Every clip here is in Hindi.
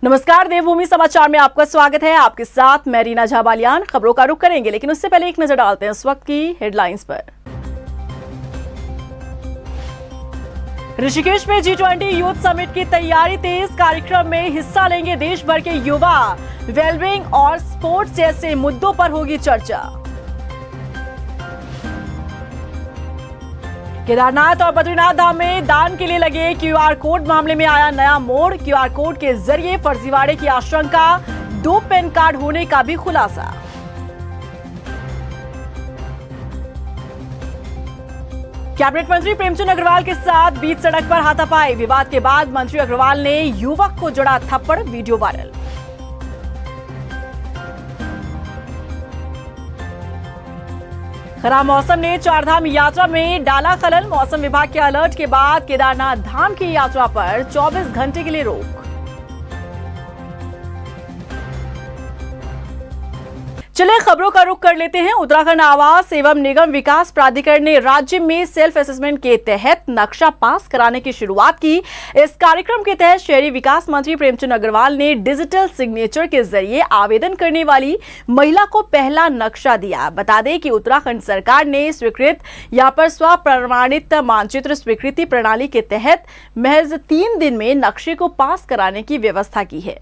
नमस्कार, देवभूमि समाचार में आपका स्वागत है। आपके साथ मैं रीना झा बालियान। खबरों का रुख करेंगे, लेकिन उससे पहले एक नजर डालते हैं इस वक्त की हेडलाइंस पर। ऋषिकेश में G20 यूथ समिट की तैयारी तेज। कार्यक्रम में हिस्सा लेंगे देश भर के युवा। वेलबींग और स्पोर्ट्स जैसे मुद्दों पर होगी चर्चा। केदारनाथ और बद्रीनाथ धाम में दान के लिए लगे QR कोड मामले में आया नया मोड़। QR कोड के जरिए फर्जीवाड़े की आशंका, 2 पैन कार्ड होने का भी खुलासा। कैबिनेट मंत्री प्रेमचंद अग्रवाल के साथ बीच सड़क पर हाथापाई। विवाद के बाद मंत्री अग्रवाल ने युवक को जड़ा थप्पड़, वीडियो वायरल। खराब मौसम ने चारधाम यात्रा में डाला खलल। मौसम विभाग के अलर्ट के बाद केदारनाथ धाम की यात्रा पर 24 घंटे के लिए रोक। चलिए खबरों का रुख कर लेते हैं। उत्तराखंड आवास एवं निगम विकास प्राधिकरण ने राज्य में सेल्फ असेसमेंट के तहत नक्शा पास कराने की शुरुआत की। इस कार्यक्रम के तहत शहरी विकास मंत्री प्रेमचंद अग्रवाल ने डिजिटल सिग्नेचर के जरिए आवेदन करने वाली महिला को पहला नक्शा दिया। बता दें कि उत्तराखंड सरकार ने स्वीकृत या पर स्व प्रमाणित मानचित्र स्वीकृति प्रणाली के तहत महज 3 दिन में नक्शे को पास कराने की व्यवस्था की है।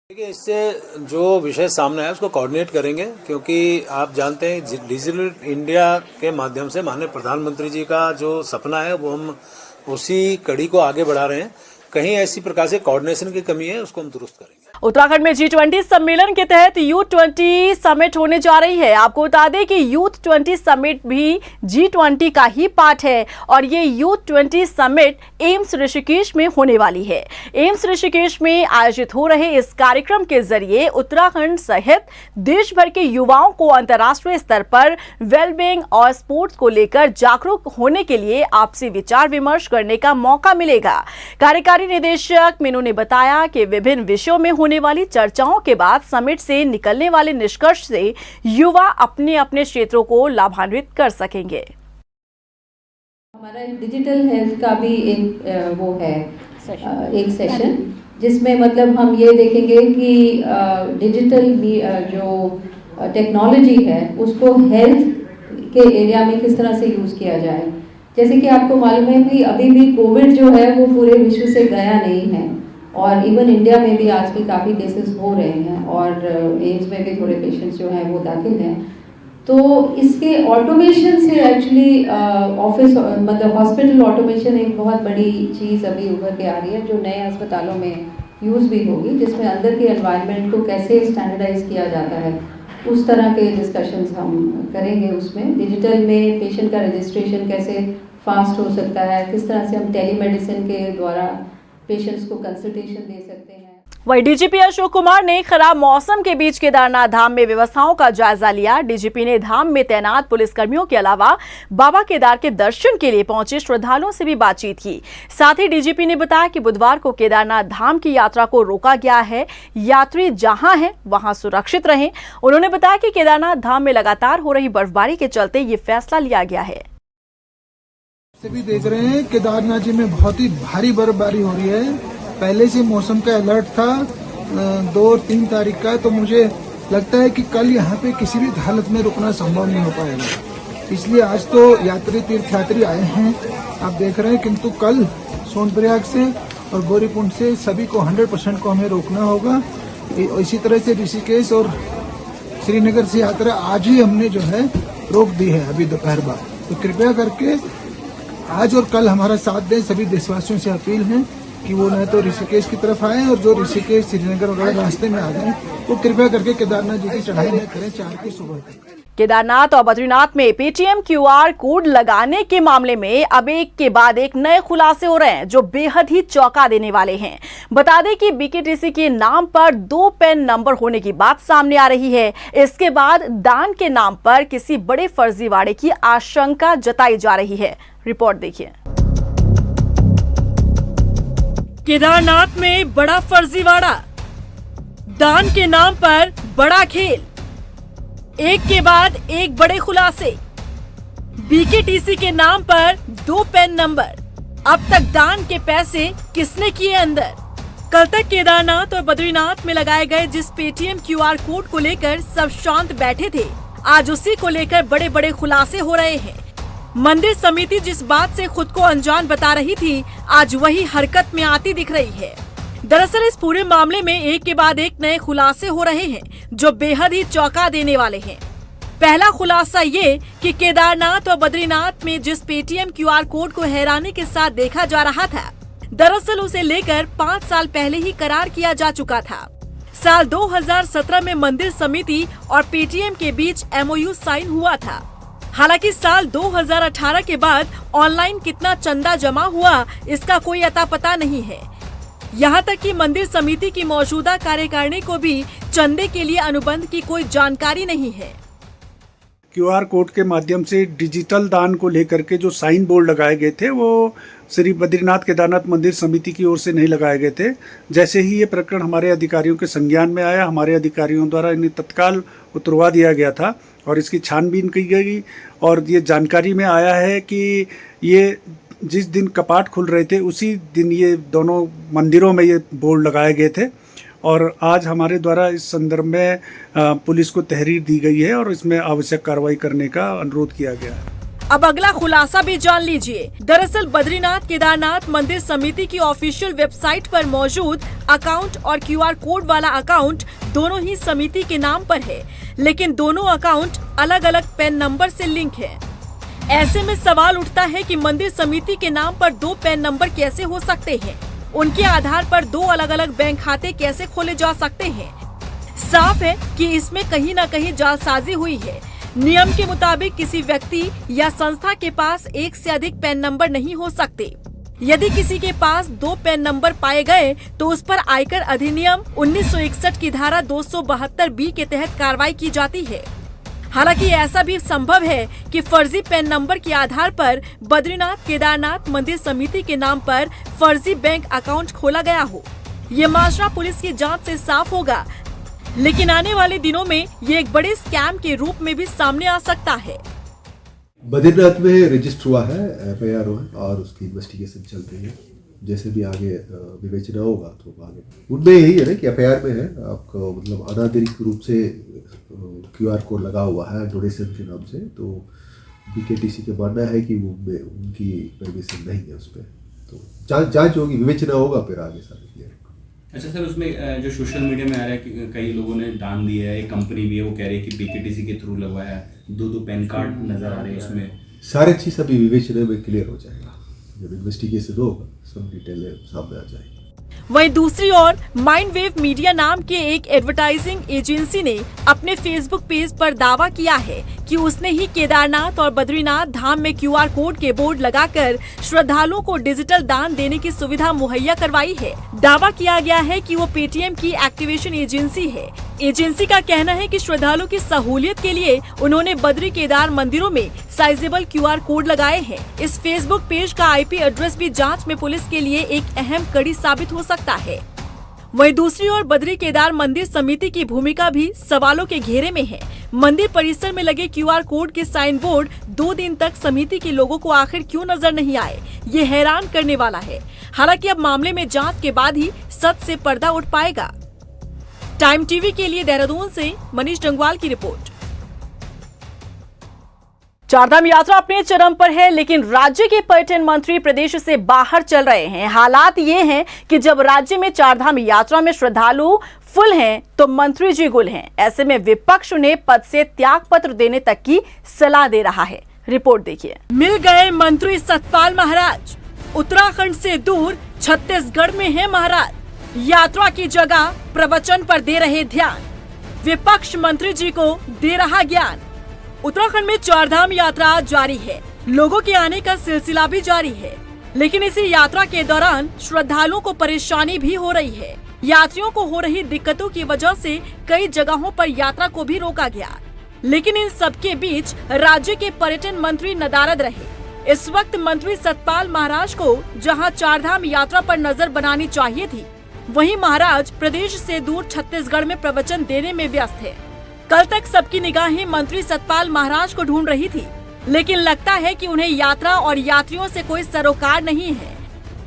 देखिए, इससे जो विषय सामने आया उसको कोऑर्डिनेट करेंगे, क्योंकि आप जानते हैं डिजिटल इंडिया के माध्यम से माननीय प्रधानमंत्री जी का जो सपना है वो हम उसी कड़ी को आगे बढ़ा रहे हैं। कहीं ऐसी प्रकार से कोऑर्डिनेशन की कमी है, उसको हम दुरुस्त करेंगे। उत्तराखंड में G20 सम्मेलन के तहत यूथ 20 समिट होने जा रही है। आपको बता दें कि यूथ 20 समिट भी G20 का ही पार्ट है और ये यूथ 20 समिट एम्स ऋषिकेश में होने वाली है। एम्स ऋषिकेश में आयोजित हो रहे इस कार्यक्रम के जरिए उत्तराखंड सहित देश भर के युवाओं को अंतर्राष्ट्रीय स्तर पर वेलबींग और स्पोर्ट्स को लेकर जागरूक होने के लिए आपसी विचार विमर्श करने का मौका मिलेगा। कार्यकारी निदेशक मीनू ने बताया कि विभिन्न विषयों में होने वाली चर्चाओं के बाद समिट से निकलने वाले निष्कर्ष से युवा अपने अपने क्षेत्रों को लाभान्वित कर सकेंगे। हमारा डिजिटल हेल्थ का भी एक वो है एक सेशन, जिसमें मतलब हम ये देखेंगे कि डिजिटल जो टेक्नोलॉजी है उसको हेल्थ के एरिया में किस तरह से यूज किया जाए। जैसे कि आपको मालूम है कि अभी भी कोविड जो है वो पूरे विश्व से गया नहीं है और इवन इंडिया में भी आज भी काफ़ी केसेस हो रहे हैं और एम्स में भी थोड़े पेशेंट्स जो हैं वो दाखिल हैं। तो इसके ऑटोमेशन से एक्चुअली ऑफिस मतलब हॉस्पिटल ऑटोमेशन एक बहुत बड़ी चीज़ अभी उभर के आ रही है, जो नए अस्पतालों में यूज़ भी होगी, जिसमें अंदर के एनवायरनमेंट को कैसे स्टैंडर्डाइज किया जाता है उस तरह के डिस्कशंस हम करेंगे। उसमें डिजिटल में पेशेंट का रजिस्ट्रेशन कैसे फास्ट हो सकता है, किस तरह से हम टेलीमेडिसिन के द्वारा पेशेंट्स को कंसल्टेशन दे सकते हैं। वही डीजीपी अशोक कुमार ने खराब मौसम के बीच केदारनाथ धाम में व्यवस्थाओं का जायजा लिया। डीजीपी ने धाम में तैनात पुलिसकर्मियों के अलावा बाबा केदार के दर्शन के लिए पहुंचे श्रद्धालुओं से भी बातचीत की। साथ ही डीजीपी ने बताया कि बुधवार को केदारनाथ धाम की यात्रा को रोका गया है। यात्री जहां हैं वहां सुरक्षित रहें। उन्होंने बताया कि केदारनाथ धाम में लगातार हो रही बर्फबारी के चलते ये फैसला लिया गया है। भी देख रहे हैं केदारनाथ जी में बहुत ही भारी बर्फबारी हो रही है। पहले से मौसम का अलर्ट था 2 और 3 तारीख का, तो मुझे लगता है कि कल यहाँ पे किसी भी हालत में रुकना संभव नहीं हो पाएगा। इसलिए आज तो यात्री तीर्थयात्री आए हैं, आप देख रहे हैं, किंतु कल सोनप्रयाग से और गौरीकुंड से सभी को 100% को हमें रोकना होगा। इसी तरह से ऋषिकेश और श्रीनगर से यात्रा आज ही हमने जो है रोक दी है अभी दोपहर बाद। तो कृपया करके आज और कल हमारा साथ दें। सभी देशवासियों से अपील है कि वो न तो ऋषिकेश की तरफ आए और जो ऋषिकेश श्रीनगर वगैरह रास्ते में आ गए वो कृपया करके केदारनाथ जी की चढ़ाई न करें 4 की सुबह तक। केदारनाथ और बद्रीनाथ में पेटीएम QR कोड लगाने के मामले में अब एक के बाद एक नए खुलासे हो रहे हैं जो बेहद ही चौंका देने वाले हैं। बता दें कि BKTC के नाम पर 2 पैन नंबर होने की बात सामने आ रही है। इसके बाद दान के नाम पर किसी बड़े फर्जीवाड़े की आशंका जताई जा रही है। रिपोर्ट देखिए। केदारनाथ में बड़ा फर्जीवाड़ा, दान के नाम पर बड़ा खेल, एक के बाद एक बड़े खुलासे। BKTC के नाम पर 2 पैन नंबर, अब तक दान के पैसे किसने किए अंदर? कल तक केदारनाथ और बद्रीनाथ में लगाए गए जिस पेटीएम क्यूआर कोड को लेकर सब शांत बैठे थे, आज उसी को लेकर बड़े बड़े खुलासे हो रहे हैं। मंदिर समिति जिस बात से खुद को अनजान बता रही थी, आज वही हरकत में आती दिख रही है। दरअसल इस पूरे मामले में एक के बाद एक नए खुलासे हो रहे हैं जो बेहद ही चौंका देने वाले हैं। पहला खुलासा ये कि केदारनाथ और बद्रीनाथ में जिस पेटीएम क्यूआर कोड को हैरानी के साथ देखा जा रहा था, दरअसल उसे लेकर 5 साल पहले ही करार किया जा चुका था। साल 2017 में मंदिर समिति और पेटीएम के बीच MOU साइन हुआ था। हालांकि साल 2018 के बाद ऑनलाइन कितना चंदा जमा हुआ, इसका कोई अता पता नहीं है। यहाँ तक कि मंदिर समिति की मौजूदा कार्यकारिणी को भी चंदे के लिए अनुबंध की कोई जानकारी नहीं है। क्यूआर कोड के माध्यम से डिजिटल दान को लेकर के जो साइन बोर्ड लगाए गए थे, वो श्री बद्रीनाथ केदारनाथ मंदिर समिति की ओर से नहीं लगाए गए थे। जैसे ही ये प्रकरण हमारे अधिकारियों के संज्ञान में आया, हमारे अधिकारियों द्वारा इन्हें तत्काल उतरवा दिया गया था और इसकी छानबीन की गई और ये जानकारी में आया है कि ये जिस दिन कपाट खुल रहे थे उसी दिन ये दोनों मंदिरों में ये बोर्ड लगाए गए थे और आज हमारे द्वारा इस संदर्भ में पुलिस को तहरीर दी गई है और इसमें आवश्यक कार्रवाई करने का अनुरोध किया गया है। अब अगला खुलासा भी जान लीजिए। दरअसल बद्रीनाथ केदारनाथ मंदिर समिति की ऑफिशियल वेबसाइट पर मौजूद अकाउंट और क्यूआर कोड वाला अकाउंट दोनों ही समिति के नाम पर है, लेकिन दोनों अकाउंट अलग अलग पैन नंबर से लिंक है। ऐसे में सवाल उठता है कि मंदिर समिति के नाम पर 2 पैन नंबर कैसे हो सकते हैं? उनके आधार पर 2 अलग अलग बैंक खाते कैसे खोले जा सकते हैं? साफ है कि इसमें कहीं न कहीं जालसाजी हुई है। नियम के मुताबिक किसी व्यक्ति या संस्था के पास एक से अधिक पैन नंबर नहीं हो सकते। यदि किसी के पास 2 पैन नंबर पाए गए तो उस पर आयकर अधिनियम 1961 की धारा 272B के तहत कार्रवाई की जाती है। हालांकि ऐसा भी संभव है कि फर्जी पैन नंबर के आधार पर बद्रीनाथ केदारनाथ मंदिर समिति के नाम पर फर्जी बैंक अकाउंट खोला गया हो। ये मामला पुलिस की जांच से साफ होगा, लेकिन आने वाले दिनों में ये एक बड़े स्कैम के रूप में भी सामने आ सकता है। बद्रीनाथ में रजिस्टर हुआ है, FIR हुआ है और उसकी इन्वेस्टिगेशन चल रही है। जैसे भी आगे विवेचना होगा तो आगे उनमें यही है ना कि FIR में है आपको मतलब अनाधिकृत रूप से QR कोड लगा हुआ है डोनेशन के नाम से, तो BKTC का मानना है कि वो उनकी परमिशन नहीं है उस पर, तो जांच होगी, विवेचना होगा फिर आगे सारे क्लियर। अच्छा सर, उसमें जो सोशल मीडिया में आ रहा है कि कई लोगों ने दान दिया है, एक कंपनी भी है वो कह रही है कि BKTC के थ्रू लगवाया है, 2 पैन कार्ड नजर आ रहे हैं उसमें। सारे चीज़ अभी विवेचना में क्लियर हो जाएगा, जब इन्वेस्टिगेशन होगा सब डिटेल सामने आ जाएगी। वहीं दूसरी ओर माइंडवेव मीडिया नाम के एक एडवर्टाइजिंग एजेंसी ने अपने फेसबुक पेज पर दावा किया है कि उसने ही केदारनाथ और बद्रीनाथ धाम में QR कोड के बोर्ड लगाकर श्रद्धालुओं को डिजिटल दान देने की सुविधा मुहैया करवाई है। दावा किया गया है कि वो पेटीएम की एक्टिवेशन एजेंसी है। एजेंसी का कहना है कि श्रद्धालुओं की सहूलियत के लिए उन्होंने बद्री केदार मंदिरों में साइजेबल QR कोड लगाए हैं। इस फेसबुक पेज का IP एड्रेस भी जांच में पुलिस के लिए एक अहम कड़ी साबित हो सकता है। वहीं दूसरी ओर बद्री केदार मंदिर समिति की भूमिका भी सवालों के घेरे में है। मंदिर परिसर में लगे QR कोड के साइन बोर्ड 2 दिन तक समिति के लोगों को आखिर क्यों नजर नहीं आए, ये हैरान करने वाला है। हालांकि अब मामले में जांच के बाद ही सच से पर्दा उठ पाएगा। टाइम टीवी के लिए देहरादून से मनीष डंगवाल की रिपोर्ट। चारधाम यात्रा अपने चरम पर है, लेकिन राज्य के पर्यटन मंत्री प्रदेश से बाहर चल रहे हैं। हालात ये हैं कि जब राज्य में चारधाम यात्रा में श्रद्धालु फुल हैं तो मंत्री जी गुल हैं। ऐसे में विपक्ष उन्हें पद से त्याग पत्र देने तक की सलाह दे रहा है। रिपोर्ट देखिए। मिल गए मंत्री सतपाल महाराज। उत्तराखंड से दूर छत्तीसगढ़ में है महाराज। यात्रा की जगह प्रवचन पर दे रहे ध्यान। विपक्ष मंत्री जी को दे रहा ज्ञान। उत्तराखंड में चारधाम यात्रा जारी है, लोगों के आने का सिलसिला भी जारी है, लेकिन इसी यात्रा के दौरान श्रद्धालुओं को परेशानी भी हो रही है। यात्रियों को हो रही दिक्कतों की वजह से कई जगहों पर यात्रा को भी रोका गया, लेकिन इन सबके बीच राज्य के पर्यटन मंत्री नदारद रहे। इस वक्त मंत्री सतपाल महाराज को जहां चारधाम यात्रा पर नजर बनानी चाहिए थी, वहीं महाराज प्रदेश से दूर छत्तीसगढ़ में प्रवचन देने में व्यस्त है। कल तक सबकी निगाहें मंत्री सतपाल महाराज को ढूंढ रही थी, लेकिन लगता है कि उन्हें यात्रा और यात्रियों से कोई सरोकार नहीं है।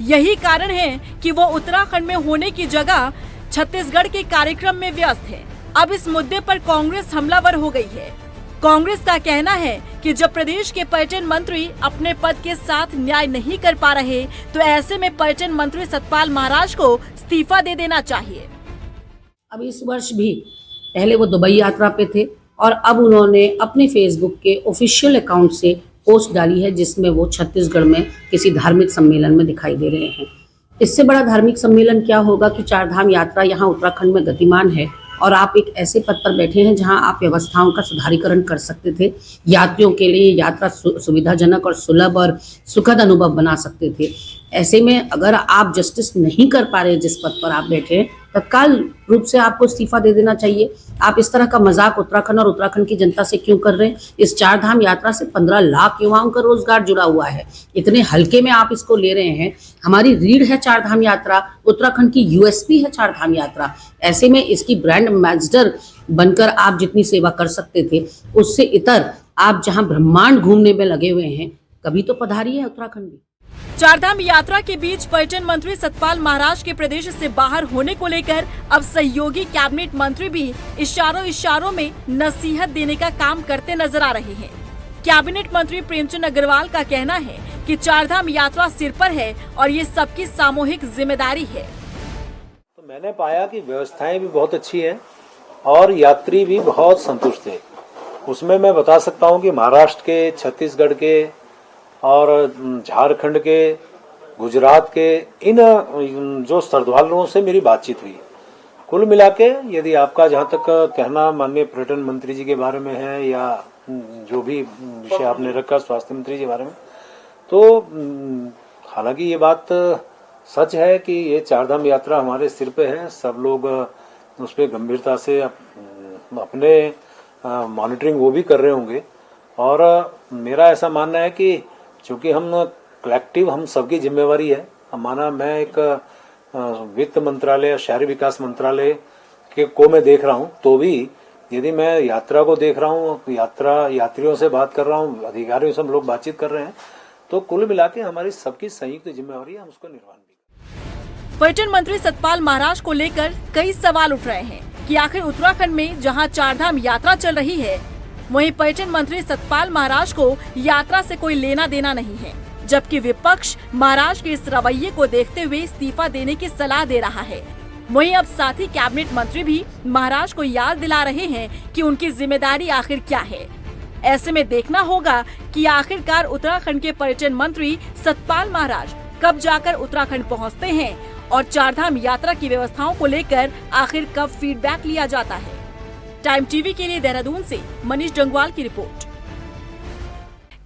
यही कारण है कि वो उत्तराखंड में होने की जगह छत्तीसगढ़ के कार्यक्रम में व्यस्त है। अब इस मुद्दे पर कांग्रेस हमलावर हो गई है। कांग्रेस का कहना है कि जब प्रदेश के पर्यटन मंत्री अपने पद के साथ न्याय नहीं कर पा रहे, तो ऐसे में पर्यटन मंत्री सतपाल महाराज को इस्तीफा दे देना चाहिए। अब इस वर्ष भी पहले वो दुबई यात्रा पे थे और अब उन्होंने अपने फेसबुक के ऑफिशियल अकाउंट से पोस्ट डाली है जिसमें वो छत्तीसगढ़ में किसी धार्मिक सम्मेलन में दिखाई दे रहे हैं। इससे बड़ा धार्मिक सम्मेलन क्या होगा कि चारधाम यात्रा यहाँ उत्तराखंड में गतिमान है और आप एक ऐसे पद पर बैठे हैं जहां आप व्यवस्थाओं का सुधारीकरण कर सकते थे, यात्रियों के लिए यात्रा सुविधाजनक और सुलभ और सुखद अनुभव बना सकते थे। ऐसे में अगर आप जस्टिस नहीं कर पा रहे जिस पद पर आप बैठे हैं, तत्काल रूप से आपको इस्तीफा दे देना चाहिए। आप इस तरह का मजाक उत्तराखंड और उत्तराखंड की जनता से क्यों कर रहे हैं? इस चारधाम यात्रा से 15 लाख युवाओं का रोजगार जुड़ा हुआ है, इतने हल्के में आप इसको ले रहे हैं। हमारी रीढ़ है चारधाम यात्रा, उत्तराखंड की यूएसपी है चारधाम यात्रा। ऐसे में इसकी ब्रांड एम्बेसडर बनकर आप जितनी सेवा कर सकते थे, उससे इतर आप जहां ब्रह्मांड घूमने में लगे हुए हैं, कभी तो पधारिए उत्तराखंड भी। चारधाम यात्रा के बीच पर्यटन मंत्री सतपाल महाराज के प्रदेश से बाहर होने को लेकर अब सहयोगी कैबिनेट मंत्री भी इशारों में नसीहत देने का काम करते नजर आ रहे हैं। कैबिनेट मंत्री प्रेमचंद अग्रवाल का कहना है कि चारधाम यात्रा सिर पर है और ये सबकी सामूहिक जिम्मेदारी है। तो मैंने पाया कि व्यवस्थाएं भी बहुत अच्छी हैं और यात्री भी बहुत संतुष्ट थे। उसमें मैं बता सकता हूं कि महाराष्ट्र के, छत्तीसगढ़ के और झारखंड के, गुजरात के इन जो श्रद्धालुओं से मेरी बातचीत हुई। कुल मिला के यदि आपका जहां तक कहना माननीय पर्यटन मंत्री जी के बारे में है या जो भी विषय आपने रखा स्वास्थ्य मंत्री जी के बारे में, तो हालांकि ये बात सच है कि ये चारधाम यात्रा हमारे सिर पे है। सब लोग उस पर गंभीरता से अपने मॉनिटरिंग वो भी कर रहे होंगे और मेरा ऐसा मानना है कि चूंकि हम कलेक्टिव, हम सबकी जिम्मेवारी है। माना मैं एक वित्त मंत्रालय, शहरी विकास मंत्रालय को मैं देख रहा हूं, तो भी यदि मैं यात्रा को देख रहा हूं, यात्रियों से बात कर रहा हूं, अधिकारियों से हम लोग बातचीत कर रहे हैं, तो कुल मिला के हमारी सबकी संयुक्त जिम्मेवारी है, हम उसको निर्वहन भी। पर्यटन मंत्री सतपाल महाराज को लेकर कई सवाल उठ रहे हैं कि आखिर उत्तराखंड में जहां चारधाम यात्रा चल रही है, वहीं पर्यटन मंत्री सतपाल महाराज को यात्रा से कोई लेना देना नहीं है, जबकि विपक्ष महाराज के इस रवैये को देखते हुए इस्तीफा देने की सलाह दे रहा है। वहीं अब साथी कैबिनेट मंत्री भी महाराज को याद दिला रहे हैं कि उनकी जिम्मेदारी आखिर क्या है। ऐसे में देखना होगा कि आखिरकार उत्तराखंड के पर्यटन मंत्री सतपाल महाराज कब जाकर उत्तराखंड पहुंचते हैं और चारधाम यात्रा की व्यवस्थाओं को लेकर आखिर कब फीडबैक लिया जाता है। टाइम टीवी के लिए देहरादून से मनीष डंगवाल की रिपोर्ट।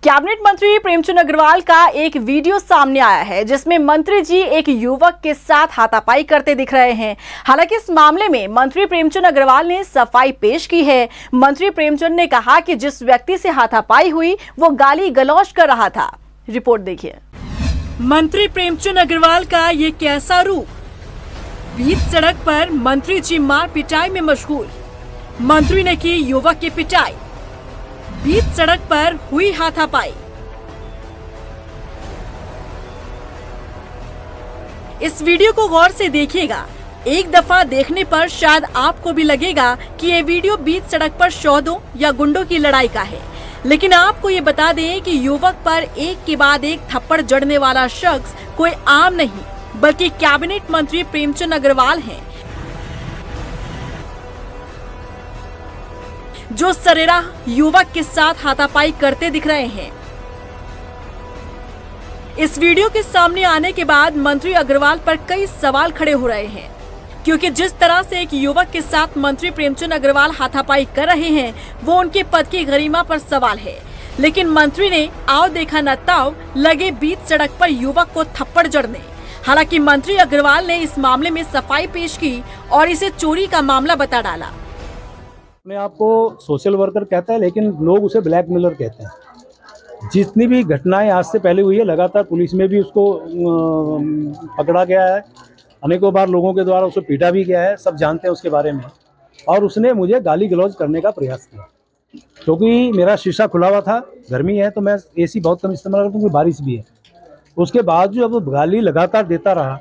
कैबिनेट मंत्री प्रेमचंद अग्रवाल का एक वीडियो सामने आया है जिसमें मंत्री जी एक युवक के साथ हाथापाई करते दिख रहे हैं। हालांकि इस मामले में मंत्री प्रेमचंद अग्रवाल ने सफाई पेश की है। मंत्री प्रेमचंद ने कहा कि जिस व्यक्ति से हाथापाई हुई वो गाली गलौज कर रहा था। रिपोर्ट देखिए। मंत्री प्रेमचंद अग्रवाल का ये कैसा रूप? बीच सड़क पर मंत्री जी मार पिटाई में मशगूल। मंत्री ने की युवक की पिटाई, बीच सड़क पर हुई हाथापाई। इस वीडियो को गौर से देखिएगा। एक दफा देखने पर शायद आपको भी लगेगा कि ये वीडियो बीच सड़क पर शौदों या गुंडों की लड़ाई का है, लेकिन आपको ये बता दें कि युवक पर एक के बाद एक थप्पड़ जड़ने वाला शख्स कोई आम नहीं बल्कि कैबिनेट मंत्री प्रेमचंद अग्रवाल हैं, जो सरेराह युवक के साथ हाथापाई करते दिख रहे हैं। इस वीडियो के सामने आने के बाद मंत्री अग्रवाल पर कई सवाल खड़े हो रहे हैं, क्योंकि जिस तरह से एक युवक के साथ मंत्री प्रेमचंद अग्रवाल हाथापाई कर रहे हैं वो उनके पद की गरिमा पर सवाल है। लेकिन मंत्री ने आओ देखा न ताओ लगे बीच सड़क पर युवक को थप्पड़ जड़ने। हालांकि मंत्री अग्रवाल ने इस मामले में सफाई पेश की और इसे चोरी का मामला बता डाला। अपने आप को सोशल वर्कर कहता है, लेकिन लोग उसे ब्लैकमेलर कहते हैं। जितनी भी घटनाएं आज से पहले हुई है, लगातार पुलिस में भी उसको पकड़ा गया है, अनेकों बार लोगों के द्वारा उसे पीटा भी गया है, सब जानते हैं उसके बारे में। और उसने मुझे गाली गलौज करने का प्रयास किया, क्योंकि मेरा शीशा खुला हुआ था, गर्मी है तो मैं एसी बहुत कम इस्तेमाल करता हूँ, क्योंकि बारिश भी है। उसके बाद जब गाली लगातार देता रहा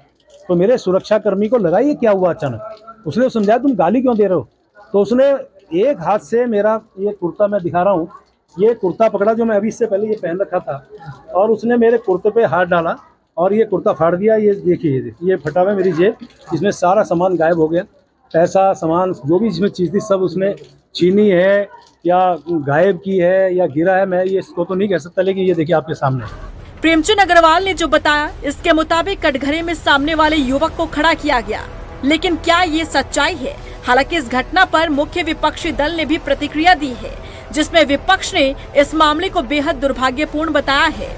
तो मेरे सुरक्षाकर्मी को लगा ये क्या हुआ अचानक। उसने समझाया तुम गाली क्यों दे रहे हो, तो उसने एक हाथ से मेरा ये कुर्ता मैं दिखा रहा हूँ, ये कुर्ता पकड़ा जो मैं अभी इससे पहले ये पहन रखा था, और उसने मेरे कुर्ते पे हाथ डाला और ये कुर्ता फाड़ दिया। ये देखिए ये फटा हुआ मेरी जेब, इसमें सारा सामान गायब हो गया, पैसा सामान जो भी इसमें चीज़ थी सब उसने छीनी है या गायब की है या गिरा है, मैं ये इसको तो नहीं कह सकता, लेकिन ये देखिए आपके सामने। प्रेमचंद अग्रवाल ने जो बताया इसके मुताबिक कटघरे में सामने वाले युवक को खड़ा किया गया, लेकिन क्या ये सच्चाई है? हालांकि इस घटना पर मुख्य विपक्षी दल ने भी प्रतिक्रिया दी है, जिसमें विपक्ष ने इस मामले को बेहद दुर्भाग्यपूर्ण बताया है।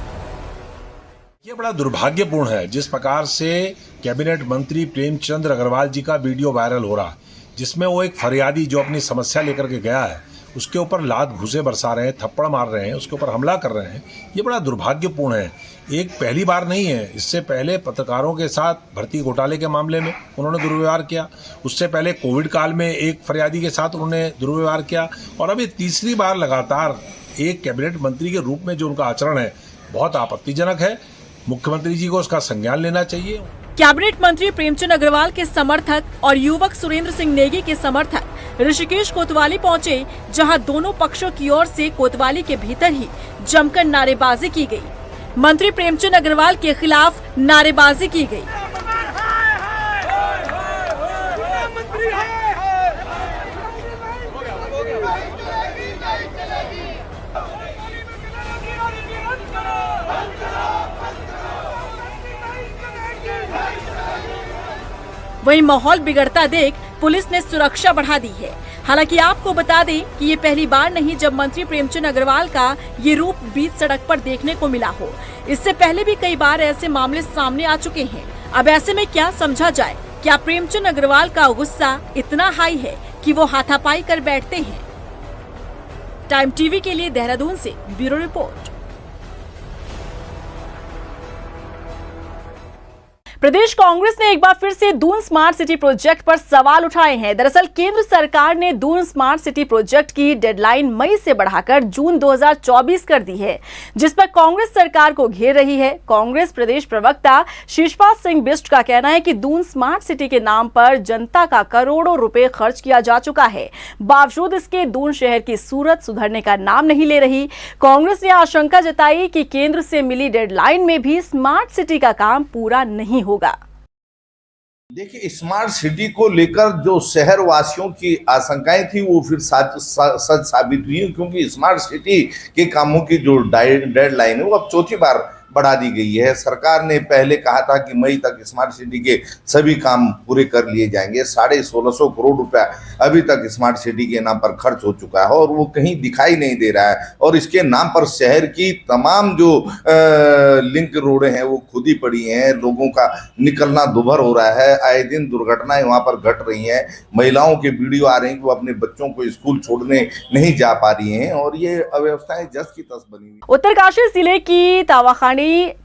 ये बड़ा दुर्भाग्यपूर्ण है जिस प्रकार से कैबिनेट मंत्री प्रेमचंद अग्रवाल जी का वीडियो वायरल हो रहा, जिसमें वो एक फरियादी जो अपनी समस्या लेकर के गया है उसके ऊपर लात घूसे बरसा रहे हैं, थप्पड़ मार रहे हैं, उसके ऊपर हमला कर रहे हैं। ये बड़ा दुर्भाग्यपूर्ण है। एक पहली बार नहीं है, इससे पहले पत्रकारों के साथ भर्ती घोटाले के मामले में उन्होंने दुर्व्यवहार किया, उससे पहले कोविड काल में एक फरियादी के साथ उन्होंने दुर्व्यवहार किया, और अब ये तीसरी बार लगातार एक कैबिनेट मंत्री के रूप में जो उनका आचरण है बहुत आपत्तिजनक है। मुख्यमंत्री जी को उसका संज्ञान लेना चाहिए। कैबिनेट मंत्री प्रेमचंद अग्रवाल के समर्थक और युवक सुरेंद्र सिंह नेगी के समर्थक ऋषिकेश कोतवाली पहुंचे, जहां दोनों पक्षों की ओर से कोतवाली के भीतर ही जमकर नारेबाजी की गई। मंत्री प्रेमचंद अग्रवाल के खिलाफ नारेबाजी की गई। वहीं माहौल बिगड़ता देख पुलिस ने सुरक्षा बढ़ा दी है। हालांकि आपको बता दें कि ये पहली बार नहीं जब मंत्री प्रेमचंद अग्रवाल का ये रूप बीच सड़क पर देखने को मिला हो। इससे पहले भी कई बार ऐसे मामले सामने आ चुके हैं। अब ऐसे में क्या समझा जाए? क्या प्रेमचंद अग्रवाल का गुस्सा इतना हाई है कि वो हाथापाई कर बैठते हैं? टाइम टीवी के लिए देहरादून से ब्यूरो रिपोर्ट। प्रदेश कांग्रेस ने एक बार फिर से दून स्मार्ट सिटी प्रोजेक्ट पर सवाल उठाए हैं। दरअसल केंद्र सरकार ने दून स्मार्ट सिटी प्रोजेक्ट की डेडलाइन मई से बढ़ाकर जून 2024 कर दी है, जिस पर कांग्रेस सरकार को घेर रही है। कांग्रेस प्रदेश प्रवक्ता शिषपाल सिंह बिष्ट का कहना है कि दून स्मार्ट सिटी के नाम पर जनता का करोड़ों रुपए खर्च किया जा चुका है, बावजूद इसके दून शहर की सूरत सुधरने का नाम नहीं ले रही। कांग्रेस ने आशंका जताई कि केंद्र से मिली डेडलाइन में भी स्मार्ट सिटी का काम पूरा नहीं होगा। देखिए, स्मार्ट सिटी को लेकर जो शहर वासियों की आशंकाएं थी वो फिर सच साबित हुई, क्योंकि स्मार्ट सिटी के कामों की जो डेडलाइन है वो अब चौथी बार बढ़ा दी गई है। सरकार ने पहले कहा था कि मई तक स्मार्ट सिटी के सभी काम पूरे कर लिए जाएंगे। 1650 करोड़ रुपया अभी तक स्मार्ट सिटी के नाम पर खर्च हो चुका है और वो कहीं दिखाई नहीं दे रहा है, और इसके नाम पर शहर की तमाम जो लिंक रोडें हैं वो खुदी पड़ी हैं। लोगों का निकलना दुभर हो रहा है, आए दिन दुर्घटनाएं वहां पर घट रही हैं। महिलाओं के वीडियो आ रहे हैं कि वो अपने बच्चों को स्कूल छोड़ने नहीं जा पा रही हैं, और ये अव्यवस्थाएं जस की तस बनी हुई। उत्तरकाशी जिले की तावाखानी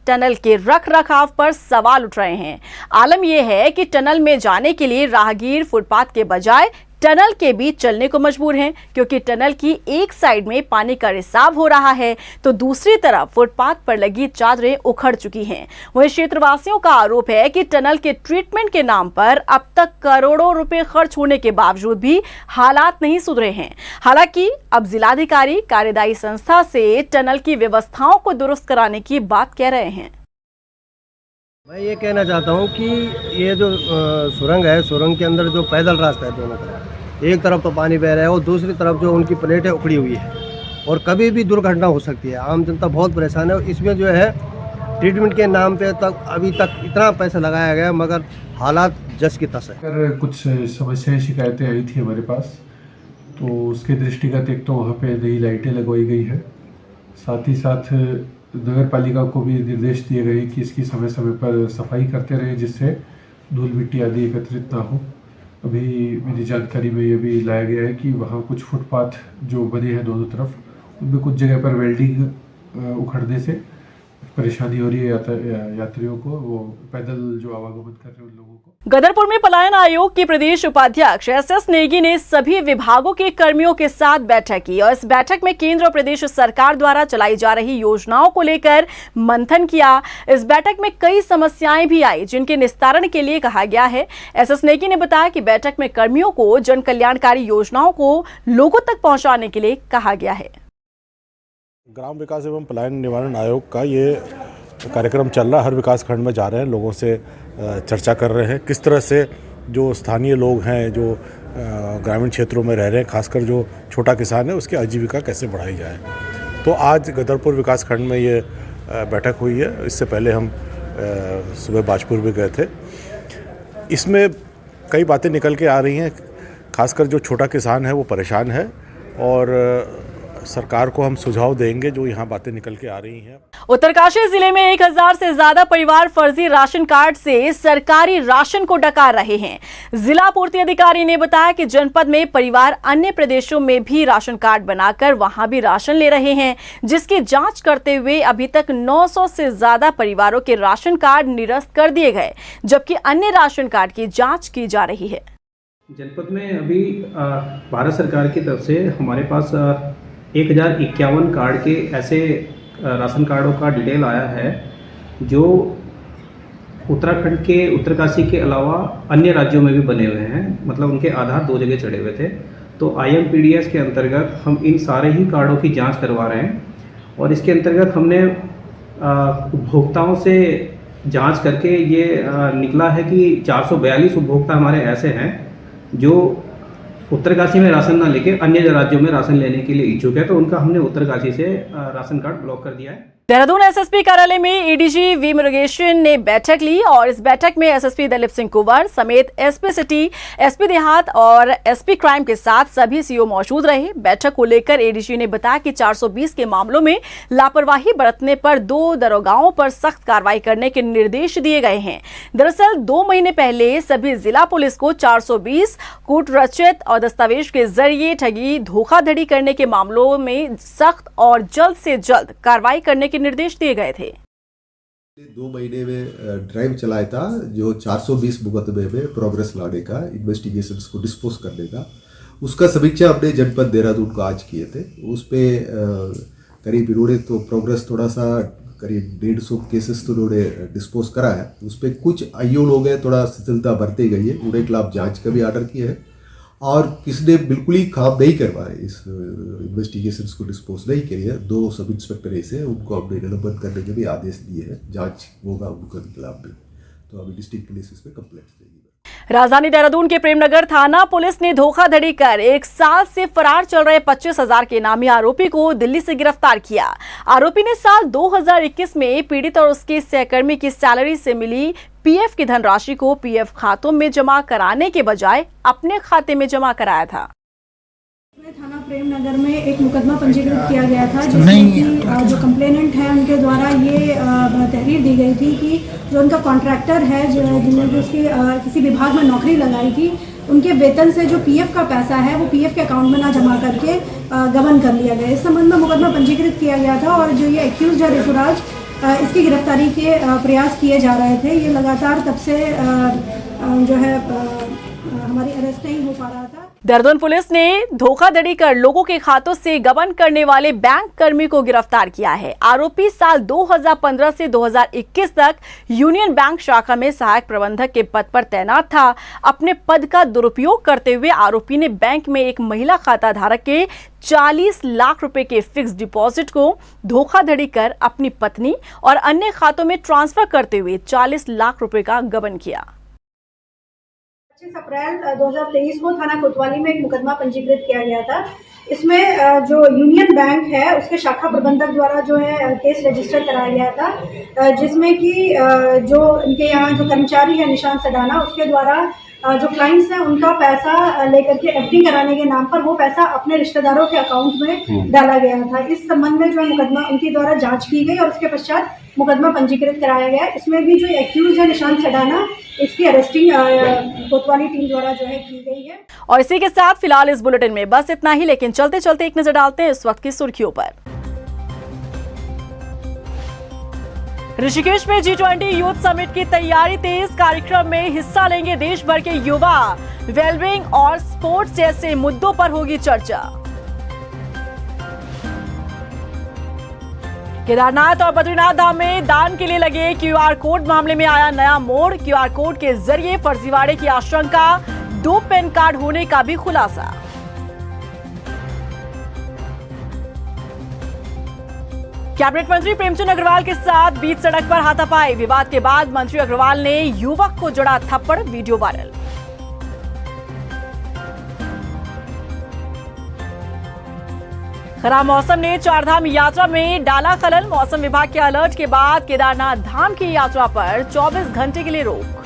टनल के रख रखाव पर सवाल उठ रहे हैं। आलम यह है कि टनल में जाने के लिए राहगीर फुटपाथ के बजाय टनल के बीच चलने को मजबूर हैं, क्योंकि टनल की एक साइड में पानी का रिसाव हो रहा है तो दूसरी तरफ फुटपाथ पर लगी चादरें उखड़ चुकी हैं। वहीं क्षेत्रवासियों का आरोप है कि टनल के ट्रीटमेंट के नाम पर अब तक करोड़ों रुपए खर्च होने के बावजूद भी हालात नहीं सुधरे हैं। हालांकि अब जिलाधिकारी कार्यदायी संस्था से टनल की व्यवस्थाओं को दुरुस्त कराने की बात कह रहे हैं। मैं ये कहना चाहता हूँ कि ये जो सुरंग है, सुरंग के अंदर जो पैदल रास्ता है दोनों तरफ, एक तरफ तो पानी बह रहा है और दूसरी तरफ जो उनकी प्लेटें उखड़ी हुई है और कभी भी दुर्घटना हो सकती है। आम जनता बहुत परेशान है। इसमें जो है ट्रीटमेंट के नाम पे तक अभी तक इतना पैसा लगाया गया मगर हालात जस की तस है। अगर कुछ समस्याएं शिकायतें आई थी हमारे पास, तो उसके दृष्टिगत एक तो वहाँ पे नई लाइटें लगवाई गई है, साथ ही साथ नगर पालिका को भी निर्देश दिए गए कि इसकी समय समय पर सफाई करते रहे, जिससे धूल मिट्टी आदि एकत्रित ना हो। अभी मेरी जानकारी में ये भी लाया गया है कि वहाँ कुछ फुटपाथ जो बने हैं दोनों तरफ, उनमें कुछ जगह पर वेल्डिंग उखड़ने से परेशानी हो रही है यात्रियों को, वो पैदल जो आवागमन कर रहे हैं उन लोगों को। गदरपुर में पलायन आयोग के प्रदेश उपाध्यक्ष SS नेगी ने सभी विभागों के कर्मियों के साथ बैठक की और इस बैठक में केंद्र और प्रदेश सरकार द्वारा चलाई जा रही योजनाओं को लेकर मंथन किया। इस बैठक में कई समस्याएं भी आई जिनके निस्तारण के लिए कहा गया है। SS नेगी ने बताया कि बैठक में कर्मियों को जन कल्याणकारी योजनाओं को लोगों तक पहुंचाने के लिए कहा गया है। ग्राम विकास एवं पलायन निवारण आयोग का ये कार्यक्रम चल रहा है। हर विकास खंड में जा रहे हैं, लोगों से चर्चा कर रहे हैं किस तरह से जो स्थानीय लोग हैं, जो ग्रामीण क्षेत्रों में रह रहे हैं, खासकर जो छोटा किसान है, उसकी आजीविका कैसे बढ़ाई जाए। तो आज गदरपुर विकास खंड में ये बैठक हुई है। इससे पहले हम सुबह बाजपुर भी गए थे। इसमें कई बातें निकल के आ रही हैं। खासकर जो छोटा किसान है वो परेशान है और सरकार को हम सुझाव देंगे जो यहाँ बातें निकल के आ रही हैं। उत्तरकाशी जिले में 1000 से ज्यादा परिवार फर्जी राशन कार्ड से सरकारी राशन को डकार रहे हैं। जिला पूर्ति अधिकारी ने बताया कि जनपद में परिवार अन्य प्रदेशों में भी राशन कार्ड बनाकर वहां भी राशन ले रहे हैं, जिसकी जांच करते हुए अभी तक 900 से ज्यादा परिवारों के राशन कार्ड निरस्त कर दिए गए, जबकि अन्य राशन कार्ड की जाँच की जा रही है। जनपद में अभी भारत सरकार की तरफ से हमारे पास 1051 कार्ड के ऐसे राशन कार्डों का डिटेल आया है जो उत्तराखंड के उत्तरकाशी के अलावा अन्य राज्यों में भी बने हुए हैं। मतलब उनके आधार 2 जगह चढ़े हुए थे। तो IMPDS के अंतर्गत हम इन सारे ही कार्डों की जांच करवा रहे हैं और इसके अंतर्गत हमने उपभोक्ताओं से जांच करके ये निकला है कि 442 उपभोक्ता हमारे ऐसे हैं जो उत्तरकाशी में राशन ना लेके अन्य राज्यों में राशन लेने के लिए इच्छुक है। तो उनका हमने उत्तरकाशी से राशन कार्ड ब्लॉक कर दिया है। देहरादून SSP कार्यालय में ADG V मुरुगेशन ने बैठक ली और इस बैठक में SSP दलीप सिंह कुंवर समेत SP सिटी, SP देहात और SP क्राइम के साथ सभी CO मौजूद रहे। बैठक को लेकर ADG ने बताया कि 420 के मामलों में लापरवाही बरतने पर 2 दरोगाओं पर सख्त कार्रवाई करने के निर्देश दिए गए हैं। दरअसल 2 महीने पहले सभी जिला पुलिस को 420 कूट रचित और दस्तावेज के जरिए ठगी धोखाधड़ी करने के मामलों में सख्त और जल्द से जल्द कार्रवाई करने निर्देश दिए गए थे। 2 महीने में ड्राइव चलाया था जो 420 मुकदमे में प्रोग्रेस लाने का, इन्वेस्टिगेशंस को डिस्पोज करने का। उसका समीक्षा हमने जनपद देहरादून को आज किए थे। उस पर करीब इन्होंने तो प्रोग्रेस थोड़ा सा करीब 150 केसेस तो उन्होंने डिस्पोज करा है। उस पर कुछ IO लोग हैं, थोड़ा शिथिलता बरती गई है, उनके खिलाफ जाँच का भी ऑर्डर किया है और किसने बिल्कुल ही काम नहीं करवाए, इस इन्वेस्टिगेशंस को डिस्पोज नहीं किए। 2 सब इंस्पेक्टर ऐसे हैं, उनको हमने निलंबन करने के भी आदेश दिए हैं। जांच होगा उनके खिलाफ भी। तो अभी डिस्ट्रिक्ट पुलिस इस पर कंप्लेंट देगी। राजधानी देहरादून के प्रेमनगर थाना पुलिस ने धोखाधड़ी कर 1 साल से फरार चल रहे 25,000 के नामी आरोपी को दिल्ली से गिरफ्तार किया। आरोपी ने साल 2021 में पीड़ित और उसके सहकर्मी की सैलरी से मिली PF की धनराशि को PF खातों में जमा कराने के बजाय अपने खाते में जमा कराया था। थाना प्रेमनगर में एक मुकदमा पंजीकृत किया गया था जिसमें कि जो कंप्लेनेंट है उनके द्वारा ये तहरीर दी गई थी कि जो उनका कॉन्ट्रैक्टर है जिन्होंने उसकी किसी विभाग में नौकरी लगाई थी, उनके वेतन से जो PF का पैसा है वो PF के अकाउंट में ना जमा करके गबन कर लिया गया। इस संबंध में मुकदमा पंजीकृत किया गया था और जो ये एक्यूज है ऋतुराज, इसकी गिरफ्तारी के प्रयास किए जा रहे थे। ये लगातार तब से जो है हमारी अरेस्ट नहीं हो पा रहा था। देहरादून पुलिस ने धोखाधड़ी कर लोगों के खातों से गबन करने वाले बैंक कर्मी को गिरफ्तार किया है। आरोपी साल 2015 से 2021 तक यूनियन बैंक शाखा में सहायक प्रबंधक के पद पर तैनात था। अपने पद का दुरुपयोग करते हुए आरोपी ने बैंक में एक महिला खाता धारक के 40 लाख रुपए के फिक्स डिपॉजिट को धोखाधड़ी कर अपनी पत्नी और अन्य खातों में ट्रांसफर करते हुए 40 लाख रुपए का गबन किया। 25 अप्रैल 2023 को थाना कोतवाली में एक मुकदमा पंजीकृत किया गया था। इसमें जो यूनियन बैंक है उसके शाखा प्रबंधक द्वारा जो है केस रजिस्टर कराया गया था, जिसमें कि जो इनके यहाँ जो कर्मचारी है निशांत सडाना, उसके द्वारा जो क्लाइंट्स हैं उनका पैसा लेकर के FD कराने के नाम पर वो पैसा अपने रिश्तेदारों के अकाउंट में डाला गया था। इस संबंध में जो है मुकदमा उनके द्वारा जांच की गई और उसके पश्चात मुकदमा पंजीकृत कराया गया। इसमें भी जो एक्यूज है निशांत सडाना, इसकी अरेस्टिंग कोतवाली टीम द्वारा जो है की गई है। और इसी के साथ फिलहाल इस बुलेटिन में बस इतना ही, लेकिन चलते चलते एक नजर डालते हैं इस वक्त की सुर्खियों पर। ऋषिकेश में G20 यूथ समिट की तैयारी तेज। कार्यक्रम में हिस्सा लेंगे देश भर के युवा। वेलबींग और स्पोर्ट्स जैसे मुद्दों पर होगी चर्चा। केदारनाथ और बद्रीनाथ धाम में दान के लिए लगे QR कोड मामले में आया नया मोड़। QR कोड के जरिए फर्जीवाड़े की आशंका, 2 पैन कार्ड होने का भी खुलासा। कैबिनेट मंत्री प्रेमचंद अग्रवाल के साथ बीच सड़क पर हाथापाई। विवाद के बाद मंत्री अग्रवाल ने युवक को जड़ा थप्पड़, वीडियो वायरल। खराब मौसम ने चारधाम यात्रा में डाला खलल। मौसम विभाग के अलर्ट के बाद केदारनाथ धाम की यात्रा पर 24 घंटे के लिए रोक।